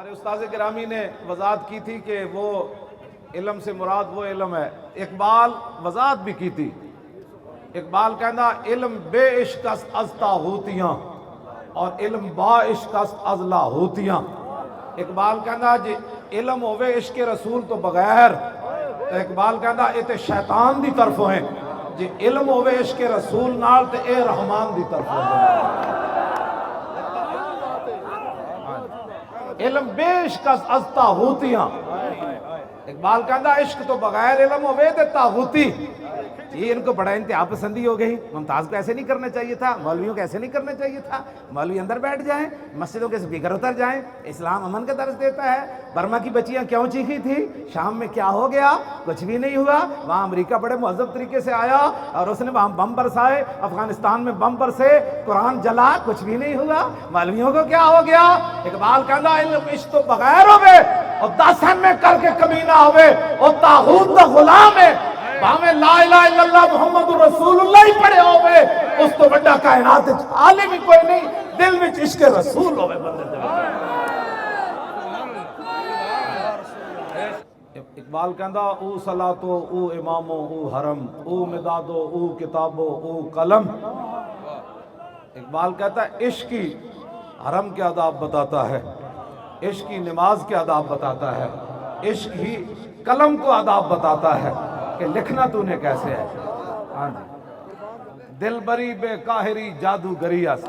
ہمارے استاذ گرامی نے وضاحت کی تھی کہ وہ علم سے مراد وہ علم ہے. اقبال وضاحت بھی کی تھی. اقبال کہنا علم بے عشق از طاغوتیاں اور علم با عشق از لاہوتیاں. اقبال کہنا جی علم ہوئے عشق رسول تو بغیر تو اقبال کہنا یہ تے شیطان دی طرفوں ہیں. جی علم ہوئے عشق رسول نال تے اے رحمان دی طرفوں ہیں. علم بے عشق از طاغوتیاں. اقبال کہنا عشق تو بغیر علم ہوئے تے طاغوتی. یہ ان کو بڑا انتہا پسندی ہو گئی. ممتاز کو ایسے نہیں کرنا چاہیے تھا, مولویوں کو ایسے نہیں کرنا چاہیے تھا. مولوی اندر بیٹھ جائیں, مسجدوں کے سپیکر اتر جائیں. اسلام امن کا درس دیتا ہے. برما کی بچیاں کیوں چیخی تھی, شام میں کیا ہو گیا, کچھ بھی نہیں ہوا. وہاں امریکہ بڑے مہذب طریقے سے آیا اور اس نے وہاں بم برسائے, افغانستان میں بم برسے, قرآن جلا, کچھ بھی نہیں ہوا. مولویوں کو کیا ہو گیا. اقبال کہنا علم عشق تو بغیر ہوئے اور 10 میں کر کے کمینہ ہوئے اور طاغوت دا غلام ہے. باہمیں لا الہ الا اللہ محمد رسول اللہ ہی پڑھے ہوئے اس تو بڑا کائنات عالم ہی کوئی نہیں. دل میں عشق رسول ہوئے بندے دے. اقبال کہندا او صلاتو او امامو او حرم او مدادو او کتابو او قلم. اقبال کہتا ہے عشق کی حرم کے آداب بتاتا ہے, عشق کی نماز کے آداب بتاتا ہے, عشق ہی قلم کو آداب بتاتا ہے کہ لکھنا تو نے کیسے ہے. ہاں جی دل بری بے قاہری جادوگری اس.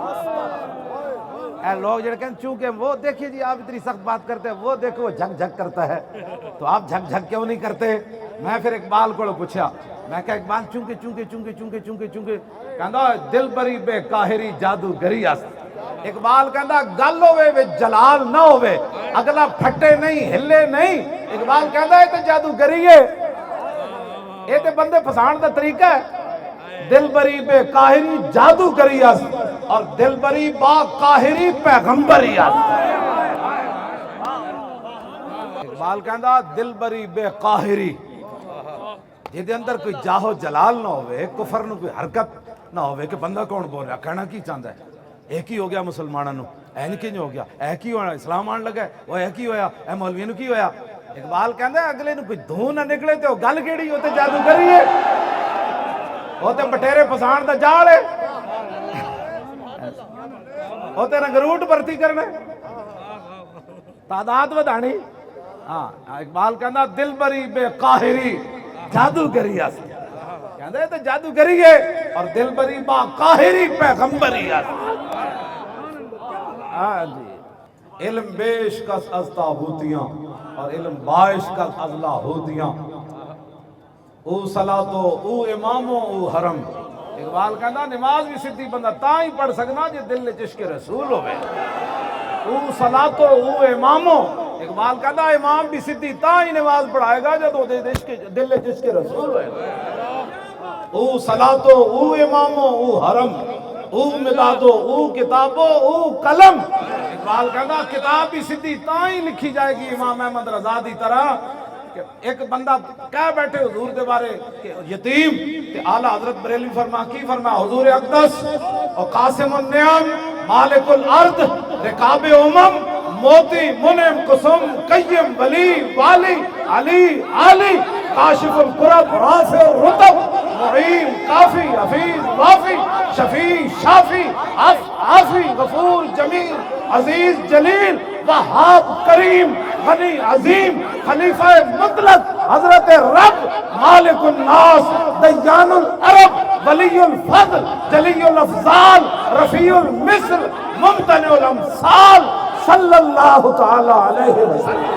اے لوگ جڑے کہتے چونکہ وہ دیکھیے جی آپ اتنی سخت بات کرتے ہیں, وہ دیکھو وہ جھک جھک کرتا ہے تو آپ جھک جھک کیوں نہیں کرتے. میں پھر اقبال کو پوچھا, میں کہا اقبال چونکہ چونکہ چونکہ چونکہ چونکہ چونکہ کہندا دل بری بے قاہری جادوگری اس. اقبال کہندا گل ہوئے وے جلال نہ ہوئے, اگلا پھٹے نہیں ہلے نہیں. اقبال کہندا یہ تو جادوگری ہے, یہ تے بندے پھسان دا طریقہ ہے. دل بری بے قاہری جادوگری اس اور دل بری با قاہری پیغمبری اس. اقبال کہندا دل بری بے قاہری جے دے اندر کوئی جاہو جلال نہ ہوئے, کفر نو کوئی حرکت نہ ہوئے کہ بندہ کون بول رہا, کہنا کی چاہتا ہے. ایک ہی ہو گیا مسلمانوں نو, این کی ہو گیا, ایک ہی ہونا اسلام آن لگا, وہ ایک ہی ہویا, اے مولوی نو کی ہویا. اقبال کہندا ہے اگلے نو کوئی دھون نہ نکلے تے گل کیڑی ہوتے جادوگری ہے, وہ تے بٹیرے پسان دا جال ہے, وہ تے رنگروٹ بھرتی کرنے, تعداد ودانی. ہاں اقبال کہندا دل بری بے قاہری جادوگری اس. کہندا ہے تے جادوگری ہے اور دل بری با قاہری پیغمبری اس. ہاں جی علم بے عشق از طاغوتیاں اور علم با عشق از لاہوتیاں. او صلاتو او امامو او حرم. اقبال کہنا نماز بھی سدھی بندہ تا ہی پڑھ سکنا جے دل وچ عشق رسول ہوئے. او صلاتو او امامو. اقبال کہنا امام بھی سدھی تا ہی نماز پڑھائے گا جب دل وچ عشق رسول ہوئے. او صلاتو او امامو او حرم او مدادو او کتابو او قلم. اقبال کہنا کتاب بھی سدھی تا ہی لکھی جائے گی امام احمد رضا دی طرح. ایک بندہ کہہ بیٹھے حضور دے بارے کہ یتیم, کہ اعلیٰ حضرت بریلوی فرما کی فرما حضور اقدس اور قاسم النعم مالک الارض رکاب موتی منعم قسم قیم ولی والی علی علی کاشف القرب رافع الرتب معین کافی حفیظ وافی شفیع شافی عافی غفور جمیل عزیز جلیل وہاب کریم غنی عظیم خلیفہ مطلق حضرت رب مالک الناس دیان العرب ولی الفضل جلی الافضال رفیع المثل ممتنع الامثال صلی اللہ تعالی علیہ وسلم.